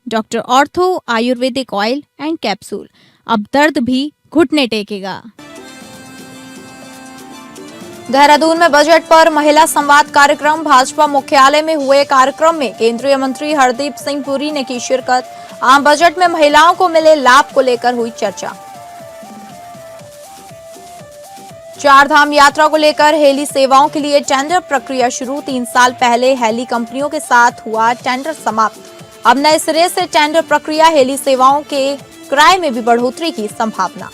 Doctor ortho Ayurvedic oil and capsule, अब दर्द भी घुटने टेकेगा। देहरादून में बजट पर महिला संवाद कार्यक्रम। भाजपा मुख्यालय में हुए कार्यक्रम में केंद्रीय मंत्री हरदीप सिंह पुरी ने की शिरकत। आम बजट में महिलाओं को मिले लाभ को लेकर हुई चर्चा। चार धाम यात्रा को लेकर हेली सेवाओं के लिए टेंडर प्रक्रिया शुरू। 3 साल पहले हेली कंपनियों के साथ हुआ टेंडर समाप्त। अब नए सिरे से टेंडर प्रक्रिया। हेली सेवाओं के किराए में भी बढ़ोतरी की संभावना।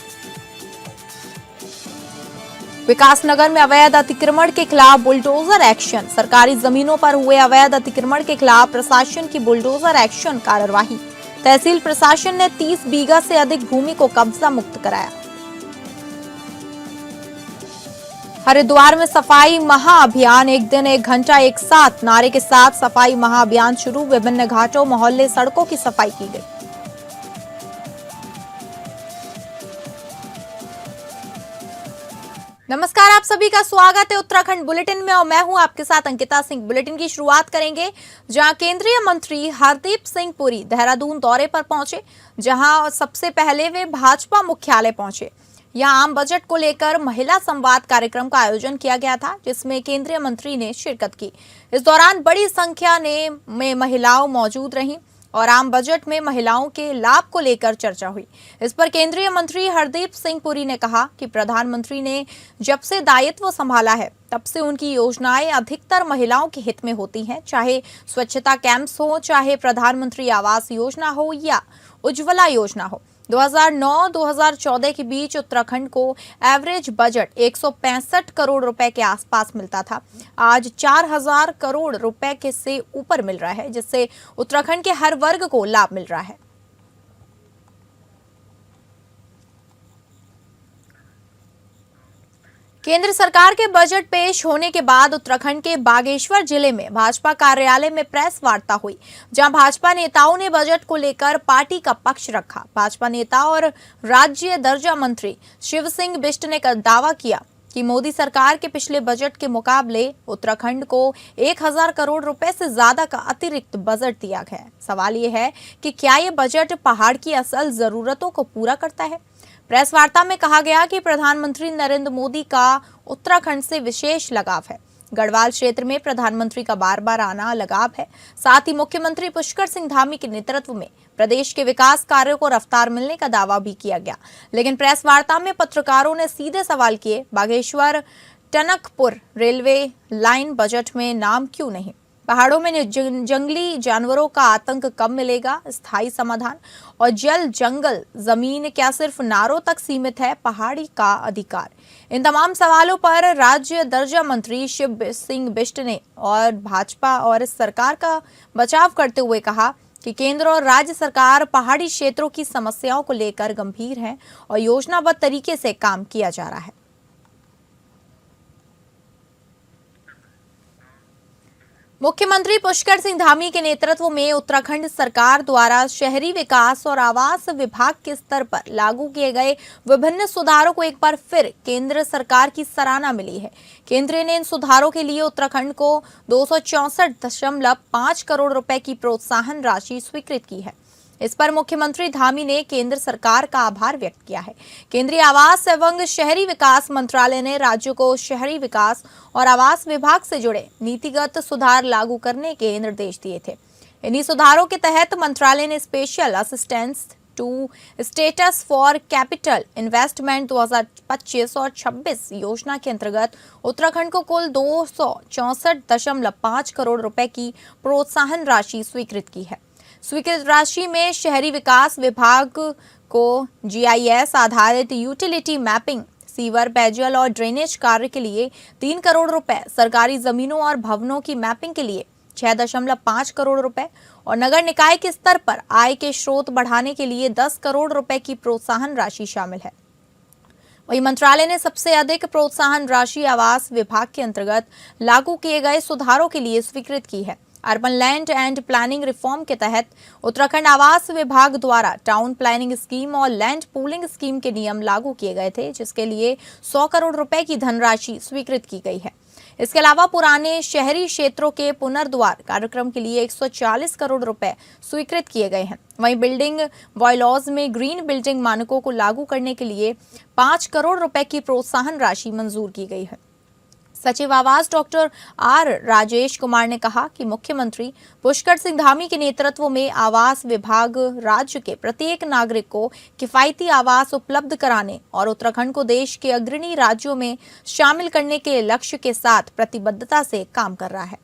विकासनगर में अवैध अतिक्रमण के खिलाफ बुलडोजर एक्शन। सरकारी जमीनों पर हुए अवैध अतिक्रमण के खिलाफ प्रशासन की बुलडोजर एक्शन कार्यवाही। तहसील प्रशासन ने 30 बीघा से अधिक भूमि को कब्जा मुक्त कराया। हरिद्वार में सफाई महाअभियान। एक दिन एक घंटा एक साथ नारे के साथ सफाई महाअभियान शुरू। विभिन्न घाटों मोहल्ले सड़कों की सफाई की गई। नमस्कार, आप सभी का स्वागत है उत्तराखंड बुलेटिन में और मैं हूं आपके साथ अंकिता सिंह। बुलेटिन की शुरुआत करेंगे जहां केंद्रीय मंत्री हरदीप सिंह पुरी देहरादून दौरे पर पहुंचे, जहां सबसे पहले वे भाजपा मुख्यालय पहुंचे। यहां आम बजट को लेकर महिला संवाद कार्यक्रम का आयोजन किया गया था, जिसमें केंद्रीय मंत्री ने शिरकत की। इस दौरान बड़ी संख्या में महिलाओं मौजूद रहीं और आम बजट में महिलाओं के लाभ को लेकर चर्चा हुई। इस पर केंद्रीय मंत्री हरदीप सिंह पुरी ने कहा कि प्रधानमंत्री ने जब से दायित्व संभाला है तब से उनकी योजनाएं अधिकतर महिलाओं के हित में होती हैं, चाहे स्वच्छता कैंप्स हो, चाहे प्रधानमंत्री आवास योजना हो या उज्ज्वला योजना हो। 2009-2014 के बीच उत्तराखंड को एवरेज बजट 165 करोड़ रुपए के आसपास मिलता था। आज 4000 करोड़ रुपए के से ऊपर मिल रहा है, जिससे उत्तराखंड के हर वर्ग को लाभ मिल रहा है। केंद्र सरकार के बजट पेश होने के बाद उत्तराखंड के बागेश्वर जिले में भाजपा कार्यालय में प्रेस वार्ता हुई, जहां भाजपा नेताओं ने बजट को लेकर पार्टी का पक्ष रखा। भाजपा नेता और राज्य दर्जा मंत्री शिव सिंह बिष्ट ने दावा किया कि मोदी सरकार के पिछले बजट के मुकाबले उत्तराखंड को 1000 करोड़ रुपए से ज्यादा का अतिरिक्त बजट दिया गया है। सवाल ये है कि क्या ये बजट पहाड़ की असल जरूरतों को पूरा करता है? प्रेस वार्ता में कहा गया कि प्रधानमंत्री नरेंद्र मोदी का उत्तराखंड से विशेष लगाव है। गढ़वाल क्षेत्र में प्रधानमंत्री का बार बार आना लगाव है। साथ ही मुख्यमंत्री पुष्कर सिंह धामी के नेतृत्व में प्रदेश के विकास कार्यों को रफ्तार मिलने का दावा भी किया गया। लेकिन प्रेस वार्ता में पत्रकारों ने सीधे सवाल किए, Bageshwar Tanakpur railway line budget में नाम क्यों नहीं? पहाड़ों में जंगली जानवरों का आतंक कब मिलेगा स्थायी समाधान? और जल जंगल जमीन क्या सिर्फ नारों तक सीमित है पहाड़ी का अधिकार? इन तमाम सवालों पर राज्य दर्जा मंत्री शिव सिंह बिष्ट ने और भाजपा और इस सरकार का बचाव करते हुए कहा कि केंद्र और राज्य सरकार पहाड़ी क्षेत्रों की समस्याओं को लेकर गंभीर है और योजनाबद्ध तरीके से काम किया जा रहा है। मुख्यमंत्री पुष्कर सिंह धामी के नेतृत्व में उत्तराखंड सरकार द्वारा शहरी विकास और आवास विभाग के स्तर पर लागू किए गए विभिन्न सुधारों को एक बार फिर केंद्र सरकार की सराहना मिली है। केंद्र ने इन सुधारों के लिए उत्तराखंड को 264.5 करोड़ रुपए की प्रोत्साहन राशि स्वीकृत की है। इस पर मुख्यमंत्री धामी ने केंद्र सरकार का आभार व्यक्त किया है। केंद्रीय आवास एवं शहरी विकास मंत्रालय ने राज्यों को शहरी विकास और आवास विभाग से जुड़े नीतिगत सुधार लागू करने के निर्देश दिए थे। इन्हीं सुधारों के तहत मंत्रालय ने special assistance to states for capital investment 2025 और 26 योजना के अंतर्गत उत्तराखंड को कुल 264.5 करोड़ रुपए की प्रोत्साहन राशि स्वीकृत की है। स्वीकृत राशि में शहरी विकास विभाग को GIS आधारित यूटिलिटी मैपिंग, सीवर, पेयजल और ड्रेनेज कार्य के लिए 3 करोड़ रुपए, सरकारी जमीनों और भवनों की मैपिंग के लिए 6.5 करोड़ रुपए और नगर निकाय के स्तर पर आय के स्रोत बढ़ाने के लिए 10 करोड़ रुपए की प्रोत्साहन राशि शामिल है। वहीं मंत्रालय ने सबसे अधिक प्रोत्साहन राशि आवास विभाग के अंतर्गत लागू किए गए सुधारों के लिए स्वीकृत की है। Urban land and planning reform के तहत उत्तराखंड आवास विभाग द्वारा टाउन प्लानिंग स्कीम और लैंड पूलिंग स्कीम के नियम लागू किए गए थे, जिसके लिए 100 करोड़ रुपए की धनराशि स्वीकृत की गई है। इसके अलावा पुराने शहरी क्षेत्रों के पुनर्द्वार कार्यक्रम के लिए 140 करोड़ रुपए स्वीकृत किए गए हैं। वहीं बिल्डिंग बायलॉज में ग्रीन बिल्डिंग मानकों को लागू करने के लिए 5 करोड़ रुपए की प्रोत्साहन राशि मंजूर की गई है। सचिव आवास डॉक्टर आर राजेश कुमार ने कहा कि मुख्यमंत्री पुष्कर सिंह धामी के नेतृत्व में आवास विभाग राज्य के प्रत्येक नागरिक को किफायती आवास उपलब्ध कराने और उत्तराखंड को देश के अग्रणी राज्यों में शामिल करने के लक्ष्य के साथ प्रतिबद्धता से काम कर रहा है।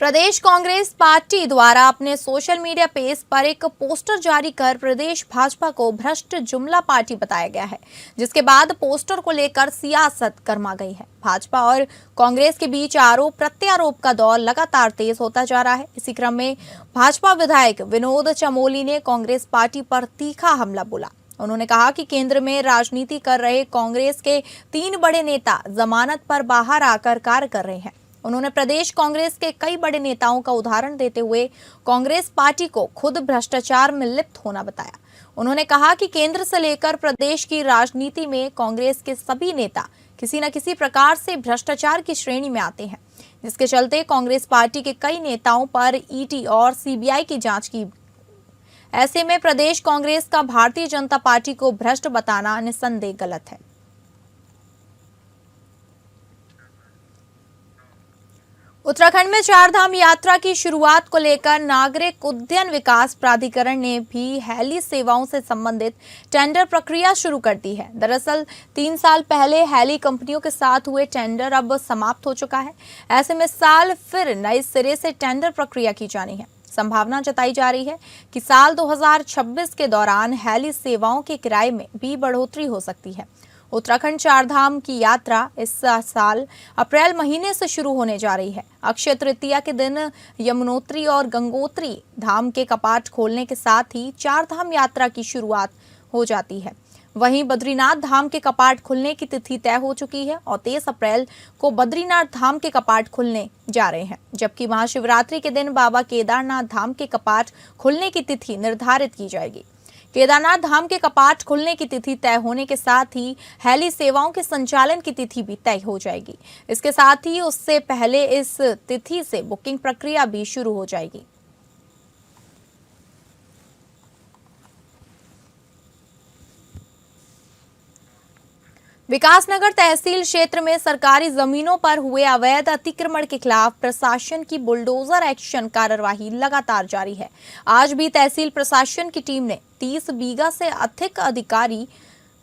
प्रदेश कांग्रेस पार्टी द्वारा अपने सोशल मीडिया पेज पर एक पोस्टर जारी कर प्रदेश भाजपा को भ्रष्ट जुमला पार्टी बताया गया है, जिसके बाद पोस्टर को लेकर सियासत गर्मा गई है। भाजपा और कांग्रेस के बीच आरोप प्रत्यारोप का दौर लगातार तेज होता जा रहा है। इसी क्रम में भाजपा विधायक विनोद चमोली ने कांग्रेस पार्टी पर तीखा हमला बोला। उन्होंने कहा कि केंद्र में राजनीति कर रहे कांग्रेस के 3 बड़े नेता जमानत पर बाहर आकर कार्य कर रहे हैं। उन्होंने प्रदेश कांग्रेस के कई बड़े नेताओं का उदाहरण देते हुए कांग्रेस पार्टी को खुद भ्रष्टाचार में लिप्त होना बताया। उन्होंने कहा कि केंद्र से लेकर प्रदेश की राजनीति में कांग्रेस के सभी नेता किसी न किसी प्रकार से भ्रष्टाचार की श्रेणी में आते हैं, जिसके चलते कांग्रेस पार्टी के कई नेताओं पर ईडी और सीबीआई की जांच की। ऐसे में प्रदेश कांग्रेस का भारतीय जनता पार्टी को भ्रष्ट बताना निस्संदेह गलत है। उत्तराखंड में 4 धाम यात्रा की शुरुआत को लेकर नागरिक उड्डयन विकास प्राधिकरण ने भी हेली सेवाओं से संबंधित टेंडर प्रक्रिया शुरू कर दी है। दरअसल 3 साल पहले हेली कंपनियों के साथ हुए टेंडर अब समाप्त हो चुका है। ऐसे में साल फिर नए सिरे से टेंडर प्रक्रिया की जानी है। संभावना जताई जा रही है कि साल 2026 के दौरान हेली सेवाओं के किराए में भी बढ़ोतरी हो सकती है। उत्तराखंड 4 धाम की यात्रा इस साल अप्रैल महीने से शुरू होने जा रही है। अक्षय तृतीया के दिन यमुनोत्री और गंगोत्री धाम के कपाट खोलने के साथ ही 4 धाम यात्रा की शुरुआत हो जाती है। वहीं बद्रीनाथ धाम के कपाट खुलने की तिथि तय हो चुकी है और 23 अप्रैल को बद्रीनाथ धाम के कपाट खुलने जा रहे हैं, जबकि महाशिवरात्रि के दिन बाबा केदारनाथ धाम के कपाट खुलने की तिथि निर्धारित की जाएगी। केदारनाथ धाम के कपाट खुलने की तिथि तय होने के साथ ही हेली सेवाओं के संचालन की तिथि भी तय हो जाएगी। इसके साथ ही उससे पहले इस तिथि से बुकिंग प्रक्रिया भी शुरू हो जाएगी। विकासनगर तहसील क्षेत्र में सरकारी जमीनों पर हुए अवैध अतिक्रमण के खिलाफ प्रशासन की बुलडोजर एक्शन कार्यवाही लगातार जारी है। आज भी तहसील प्रशासन की टीम ने 30 बीघा से अधिक अधिकारी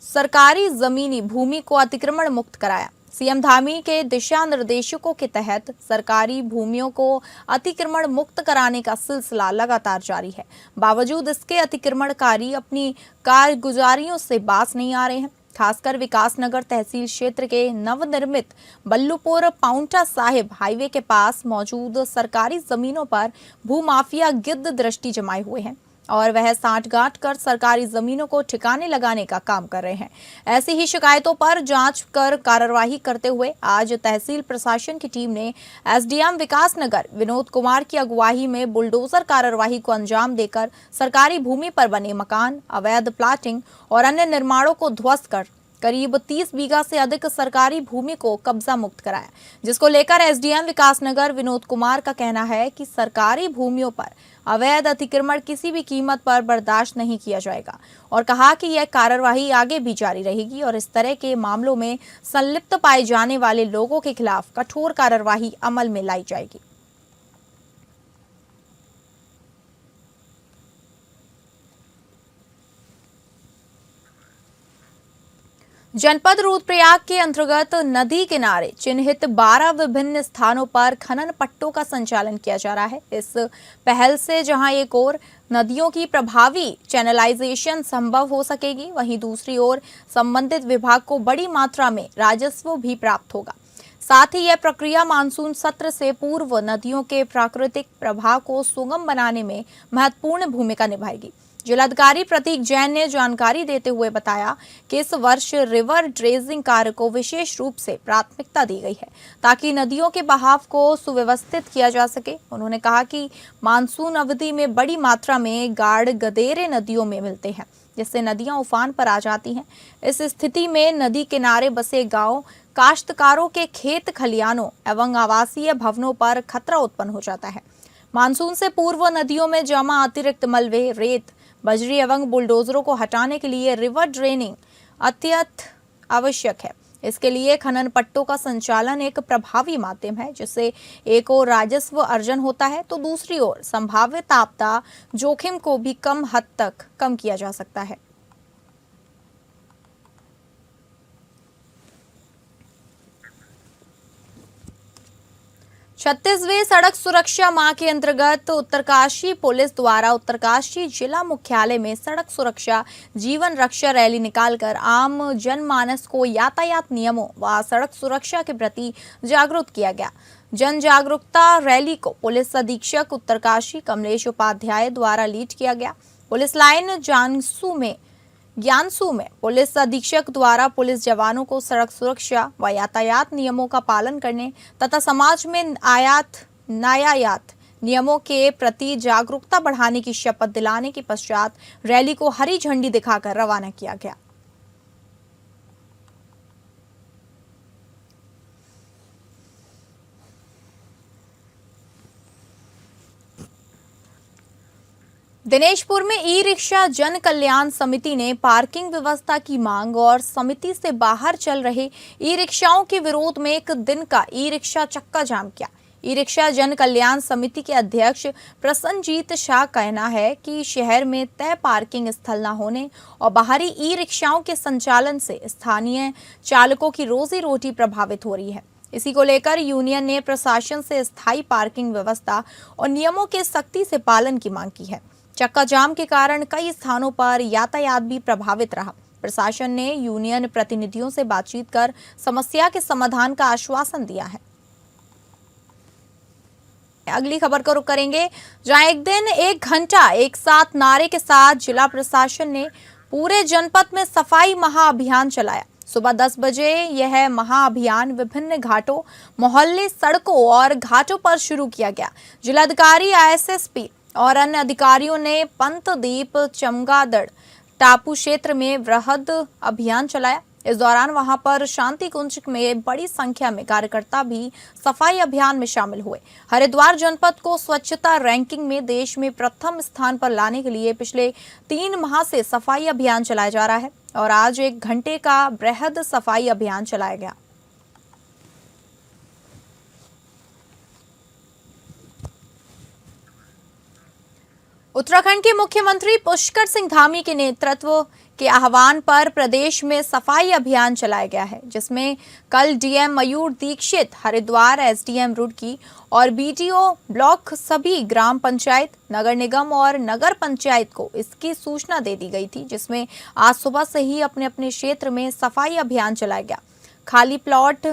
सरकारी जमीनी भूमि को अतिक्रमण मुक्त कराया। सीएम धामी के दिशा निर्देशों के तहत सरकारी भूमियों को अतिक्रमण मुक्त कराने का सिलसिला लगातार जारी है। बावजूद इसके अतिक्रमणकारी अपनी कारगुजारियों से बाज नहीं आ रहे हैं। खासकर विकासनगर तहसील क्षेत्र के नवनिर्मित बल्लूपुर पाउंटा साहिब हाईवे के पास मौजूद सरकारी जमीनों पर भूमाफिया गिद्ध दृष्टि जमाए हुए हैं और वह सांठगांठ कर सरकारी जमीनों को ठिकाने लगाने का काम कर रहे हैं। ऐसी ही शिकायतों पर जांच कर कार्यवाही करते हुए आज तहसील प्रशासन की टीम ने एसडीएम विकासनगर विनोद कुमार की अगुवाई में बुलडोजर कार्यवाही को अंजाम देकर सरकारी भूमि पर बने मकान, अवैध प्लाटिंग और अन्य निर्माणों को ध्वस्त कर करीब 30 बीघा से अधिक सरकारी भूमि को कब्जा मुक्त कराया, जिसको लेकर एसडीएम विकासनगर विनोद कुमार का कहना है कि सरकारी भूमियों पर अवैध अतिक्रमण किसी भी कीमत पर बर्दाश्त नहीं किया जाएगा और कहा कि यह कार्यवाही आगे भी जारी रहेगी और इस तरह के मामलों में संलिप्त पाए जाने वाले लोगों के खिलाफ कठोर कार्यवाही अमल में लाई जाएगी। जनपद रुद्रप्रयाग के अंतर्गत नदी किनारे चिन्हित 12 विभिन्न स्थानों पर खनन पट्टों का संचालन किया जा रहा है। इस पहल से जहां एक ओर नदियों की प्रभावी चैनलाइजेशन संभव हो सकेगी, वहीं दूसरी ओर संबंधित विभाग को बड़ी मात्रा में राजस्व भी प्राप्त होगा। साथ ही यह प्रक्रिया मानसून सत्र से पूर्व नदियों के प्राकृतिक प्रवाह को सुगम बनाने में महत्वपूर्ण भूमिका निभाएगी। जिलाधिकारी प्रतीक जैन ने जानकारी देते हुए बताया कि इस वर्ष रिवर ड्रेजिंग कार्य को विशेष रूप से प्राथमिकता दी गई है ताकि नदियों के बहाव को सुव्यवस्थित किया जा सके। उन्होंने कहा कि मानसून अवधि में बड़ी मात्रा में गाड़ गदेरे नदियों में मिलते हैं, जिससे नदियां उफान पर आ जाती हैं। इस स्थिति में नदी किनारे बसे गांव, काश्तकारों के खेत खलियानों एवं आवासीय भवनों पर खतरा उत्पन्न हो जाता है। मानसून से पूर्व नदियों में जमा अतिरिक्त मलबे, रेत, बजरी एवं बुलडोजरों को हटाने के लिए रिवर ड्रेनिंग अत्यंत आवश्यक है। इसके लिए खनन पट्टों का संचालन एक प्रभावी माध्यम है, जिससे एक ओर राजस्व अर्जन होता है तो दूसरी ओर संभावित आपदा जोखिम को भी कम हद तक कम किया जा सकता है। छत्तीसवें सड़क सुरक्षा माह के अंतर्गत उत्तरकाशी पुलिस द्वारा उत्तरकाशी जिला मुख्यालय में सड़क सुरक्षा जीवन रक्षा रैली निकालकर आम जनमानस को यातायात नियमों व सड़क सुरक्षा के प्रति जागरूक किया गया। जन जागरूकता रैली को पुलिस अधीक्षक उत्तरकाशी कमलेश उपाध्याय द्वारा लीड किया गया। पुलिस लाइन ज्ञानसू में पुलिस अधीक्षक द्वारा पुलिस जवानों को सड़क सुरक्षा व यातायात नियमों का पालन करने तथा समाज में न्यायात नियमों के प्रति जागरूकता बढ़ाने की शपथ दिलाने के पश्चात रैली को हरी झंडी दिखाकर रवाना किया गया। दिनेशपुर में ई रिक्शा जन कल्याण समिति ने पार्किंग व्यवस्था की मांग और समिति से बाहर चल रहे ई रिक्शाओं के विरोध में एक दिन का ई रिक्शा चक्का जाम किया। ई रिक्शा जन कल्याण समिति के अध्यक्ष प्रसन्नजीत शाह का कहना है कि शहर में तय पार्किंग स्थल न होने और बाहरी ई रिक्शाओं के संचालन से स्थानीय चालकों की रोजी रोटी प्रभावित हो रही है। इसी को लेकर यूनियन ने प्रशासन से स्थायी पार्किंग व्यवस्था और नियमों के सख्ती से पालन की मांग की है। चक्का जाम के कारण कई स्थानों पर यातायात भी प्रभावित रहा। प्रशासन ने यूनियन प्रतिनिधियों से बातचीत कर समस्या के समाधान का आश्वासन दिया है। अगली खबर को रुख करेंगे, जहां एक दिन 1 घंटा एक साथ नारे के साथ जिला प्रशासन ने पूरे जनपद में सफाई महाअभियान चलाया। सुबह 10 बजे यह महाअभियान विभिन्न घाटों, मोहल्ले, सड़कों और घाटों पर शुरू किया गया। जिलाधिकारी, ISSP और अन्य अधिकारियों ने पंतदीप, चमगादड़ टापू क्षेत्र में वृहद अभियान चलाया। इस दौरान वहां पर शांति कुंज में बड़ी संख्या में कार्यकर्ता भी सफाई अभियान में शामिल हुए। हरिद्वार जनपद को स्वच्छता रैंकिंग में देश में प्रथम स्थान पर लाने के लिए पिछले 3 माह से सफाई अभियान चलाया जा रहा है और आज 1 घंटे का वृहद सफाई अभियान चलाया गया। उत्तराखंड के मुख्यमंत्री पुष्कर सिंह धामी के नेतृत्व के आह्वान पर प्रदेश में सफाई अभियान चलाया गया है, जिसमें कल डीएम मयूर दीक्षित, हरिद्वार एसडीएम रुड़की और बीडीओ ब्लॉक, सभी ग्राम पंचायत, नगर निगम और नगर पंचायत को इसकी सूचना दे दी गई थी, जिसमें आज सुबह से ही अपने अपने क्षेत्र में सफाई अभियान चलाया गया। खाली प्लॉट,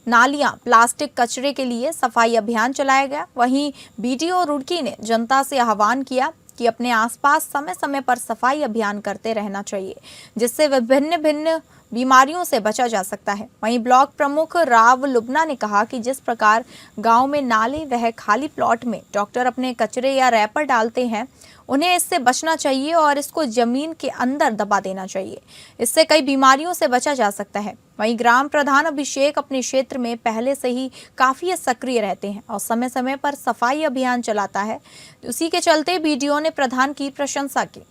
नालियां, प्लास्टिक कचरे के लिए सफाई अभियान चलाया गया। वहीं बीडीओ रुड़की ने जनता से आह्वान किया कि अपने आसपास समय समय पर सफाई अभियान करते रहना चाहिए, जिससे विभिन्न बीमारियों से बचा जा सकता है। वहीं ब्लॉक प्रमुख राव लुबना ने कहा कि जिस प्रकार गांव में नाले वह खाली प्लॉट में डॉक्टर अपने कचरे या रैपर डालते हैं, उन्हें इससे बचना चाहिए और इसको जमीन के अंदर दबा देना चाहिए। इससे कई बीमारियों से बचा जा सकता है। वहीं ग्राम प्रधान अभिषेक अपने क्षेत्र में पहले से ही काफी सक्रिय रहते हैं और समय समय पर सफाई अभियान चलाता है। उसी के चलते बीडीओ ने प्रधान की प्रशंसा की।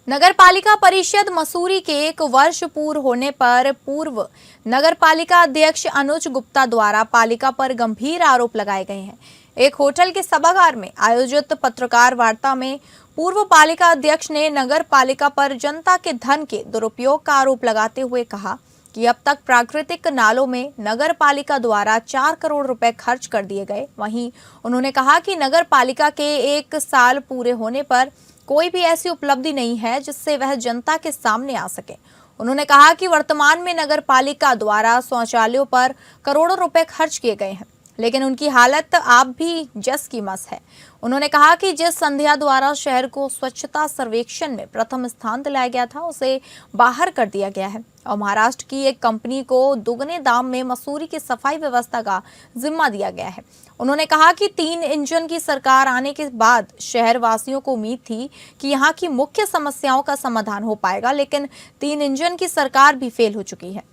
नगर पालिका परिषद मसूरी के 1 वर्ष पूर्ण होने पर पूर्व नगर पालिका अध्यक्ष अनुज गुप्ता द्वारा पालिका पर गंभीर आरोप लगाए गए हैं। एक होटल के सभागार में आयोजित पत्रकार वार्ता में पूर्व पालिका अध्यक्ष ने नगर पालिका पर जनता के धन के दुरुपयोग का आरोप लगाते हुए कहा कि अब तक प्राकृतिक नालों में नगर पालिका द्वारा 4 करोड़ रुपए खर्च कर दिए गए। वहीं उन्होंने कहा कि नगर पालिका के 1 साल पूरे होने पर कोई भी ऐसी उपलब्धि नहीं है जिससे वह जनता के सामने आ सके। उन्होंने कहा कि वर्तमान में नगर पालिका द्वारा शौचालयों पर करोड़ों रुपए खर्च किए गए हैं। लेकिन उनकी हालत आप भी जस की मस है। उन्होंने कहा कि जिस संध्या द्वारा शहर को स्वच्छता सर्वेक्षण में प्रथम स्थान दिलाया गया था, उसे बाहर कर दिया गया है और महाराष्ट्र की एक कंपनी को दुगने दाम में मसूरी की सफाई व्यवस्था का जिम्मा दिया गया है। उन्होंने कहा कि 3 इंजन की सरकार आने के बाद शहर वासियों को उम्मीद थी कि यहाँ की मुख्य समस्याओं का समाधान हो पाएगा, लेकिन 3 इंजन की सरकार भी फेल हो चुकी है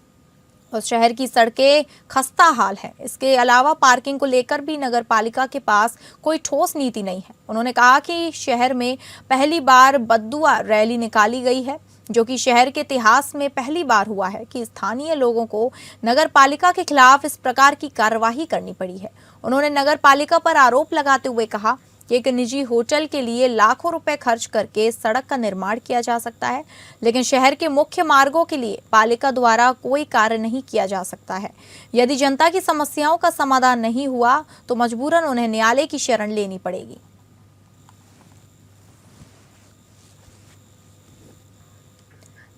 और शहर की सड़कें खस्ता हाल है। इसके अलावा पार्किंग को लेकर भी नगर पालिका के पास कोई ठोस नीति नहीं है। उन्होंने कहा कि शहर में पहली बार बद्दुआ रैली निकाली गई है, जो कि शहर के इतिहास में पहली बार हुआ है कि स्थानीय लोगों को नगर पालिका के खिलाफ इस प्रकार की कार्रवाई करनी पड़ी है। उन्होंने नगर पालिका पर आरोप लगाते हुए कहा कि एक निजी होटल के लिए लाखों रुपए खर्च करके सड़क का निर्माण किया जा सकता है, लेकिन शहर के मुख्य मार्गों के लिए पालिका द्वारा कोई कार्य नहीं किया जा सकता है। यदि जनता की समस्याओं का समाधान नहीं हुआ तो मजबूरन उन्हें न्यायालय की शरण लेनी पड़ेगी।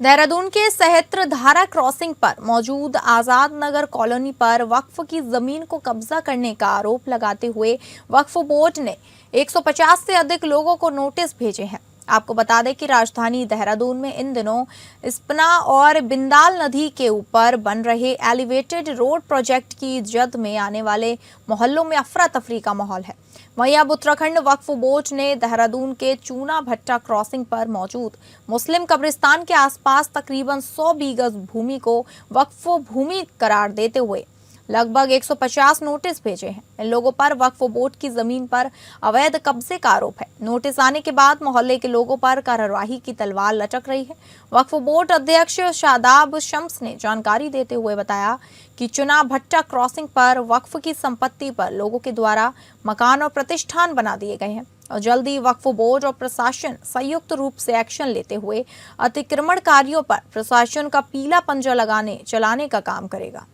देहरादून के सहस्त्र धारा क्रॉसिंग पर मौजूद आजाद नगर कॉलोनी पर वक्फ की जमीन को कब्जा करने का आरोप लगाते हुए वक्फ बोर्ड ने 150 से अधिक लोगों को नोटिस भेजे हैं। आपको बता दें कि राजधानी देहरादून में इन दिनों इस्पना और बिंदाल नदी के ऊपर बन रहे एलिवेटेड रोड प्रोजेक्ट की जद में आने वाले मोहल्लों में अफरा तफरी का माहौल है। वहीं अब उत्तराखंड वक्फ बोर्ड ने देहरादून के चूना भट्टा क्रॉसिंग पर मौजूद मुस्लिम कब्रिस्तान के आसपास तकरीबन 100 बीघ भूमि को वक्फ भूमि करार देते हुए लगभग 150 नोटिस भेजे हैं। इन लोगों पर वक्फ बोर्ड की जमीन पर अवैध कब्जे का आरोप है। नोटिस आने के बाद मोहल्ले के लोगों पर कार्यवाही की तलवार लटक रही है। वक्फ बोर्ड अध्यक्ष शादाब शम्स ने जानकारी देते हुए बताया कि चुना भट्टा क्रॉसिंग पर वक्फ की संपत्ति पर लोगों के द्वारा मकान और प्रतिष्ठान बना दिए गए हैं और जल्दी वक्फ बोर्ड और प्रशासन संयुक्त रूप से एक्शन लेते हुए अतिक्रमणकारियों पर प्रशासन का पीला पंजा चलाने का काम करेगा।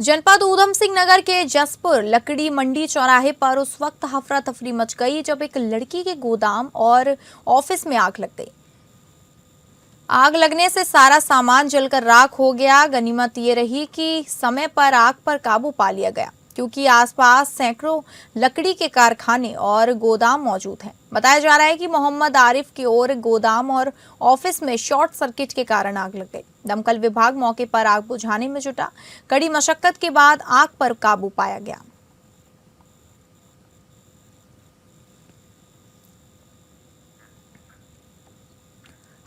जनपद ऊधम सिंह नगर के जसपुर लकड़ी मंडी चौराहे पर उस वक्त हफरा तफरी मच गई जब एक लड़की के गोदाम और ऑफिस में आग लग गई। आग लगने से सारा सामान जलकर राख हो गया। गनीमत ये रही कि समय पर आग पर काबू पा लिया गया, क्योंकि आसपास सैकड़ों लकड़ी के कारखाने और गोदाम मौजूद हैं। बताया जा रहा है कि मोहम्मद आरिफ की ओर गोदाम और ऑफिस में शॉर्ट सर्किट के कारण आग लग गई। दमकल विभाग मौके पर आग बुझाने में जुटा। कड़ी मशक्कत के बाद आग पर काबू पाया गया।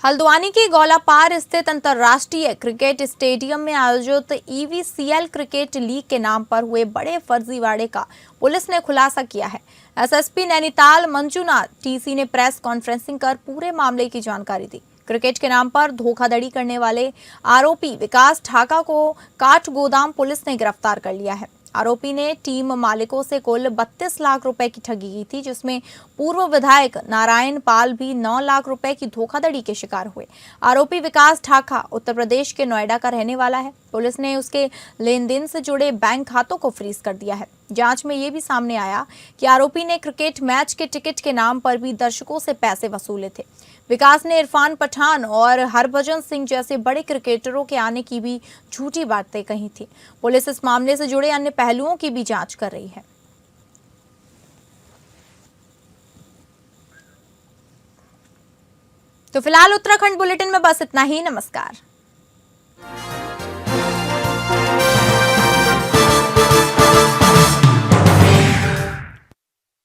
हल्द्वानी के गौलापार स्थित अंतर्राष्ट्रीय क्रिकेट स्टेडियम में आयोजित EVCL क्रिकेट लीग के नाम पर हुए बड़े फर्जीवाड़े का पुलिस ने खुलासा किया है। SSP नैनीताल मंजुनाथ TC ने प्रेस कॉन्फ्रेंसिंग कर पूरे मामले की जानकारी दी। क्रिकेट के नाम पर धोखाधड़ी करने वाले आरोपी विकास ठाका को काठ गोदाम पुलिस ने गिरफ्तार कर लिया है। आरोपी ने टीम मालिकों से कुल 32 लाख रुपए की ठगी की थी, जिसमें पूर्व विधायक नारायण पाल भी 9 लाख रुपए की धोखाधड़ी के शिकार हुए। आरोपी विकास ठाका उत्तर प्रदेश के नोएडा का रहने वाला है। पुलिस ने उसके लेन देन से जुड़े बैंक खातों को फ्रीज कर दिया है। जांच में ये भी सामने आया कि आरोपी ने क्रिकेट मैच के टिकट के नाम पर भी दर्शकों से पैसे वसूले थे। विकास ने इरफान पठान और हरभजन सिंह जैसे बड़े क्रिकेटरों के आने की भी झूठी बातें कही थी। पुलिस इस मामले से जुड़े अन्य पहलुओं की भी जांच कर रही है। तो फिलहाल उत्तराखंड बुलेटिन में बस इतना ही। नमस्कार।